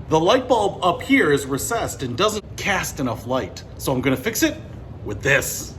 The light bulb up here is recessed and doesn't cast enough light. So I'm gonna fix it with this.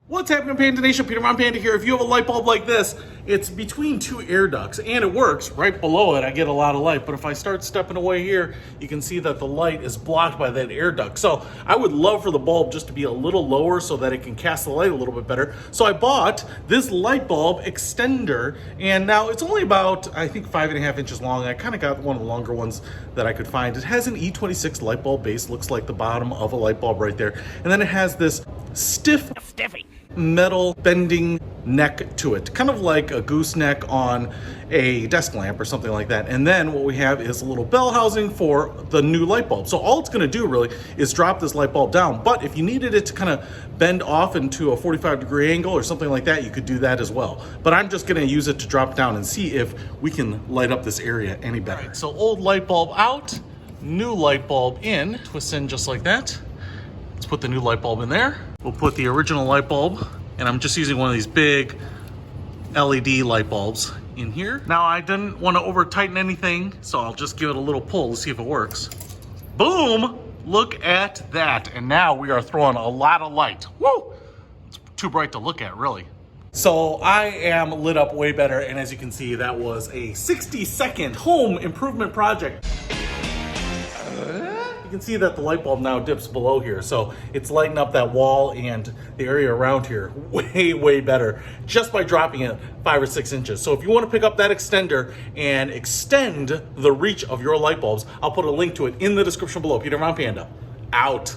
What's happening, Panda Nation? Peter Von Panda here. If you have a light bulb like this, it's between two air ducts and it works. Right below it, I get a lot of light. But if I start stepping away here, you can see that the light is blocked by that air duct. So I would love for the bulb just to be a little lower so that it can cast the light a little bit better. So I bought this light bulb extender, and now it's only about, I think, 5.5 inches long. I kind of got one of the longer ones that I could find. It has an E26 light bulb base, looks like the bottom of a light bulb right there. And then it has this stiffy metal bending neck to it, kind of like a gooseneck on a desk lamp or something like that. And then what we have is a little bell housing for the new light bulb. So all it's going to do really is drop this light bulb down. But if you needed it to kind of bend off into a 45-degree angle or something like that, you could do that as well. But I'm just going to use it to drop down and see if we can light up this area any better. All right, so old light bulb out, new light bulb in, twist in just like that. Let's put the new light bulb in there. We'll put the original light bulb, and I'm just using one of these big LED light bulbs in here. Now, I didn't want to over tighten anything, so I'll just give it a little pull to see if it works. Boom! Look at that. And now we are throwing a lot of light. Woo! It's too bright to look at, really. So I am lit up way better, and as you can see, that was a 60-second home improvement project. You can see that the light bulb now dips below here, so it's lighting up that wall and the area around here way better just by dropping it 5 or 6 inches. So if you want to pick up that extender and extend the reach of your light bulbs, I'll put a link to it in the description below. Peter Von Panda, out.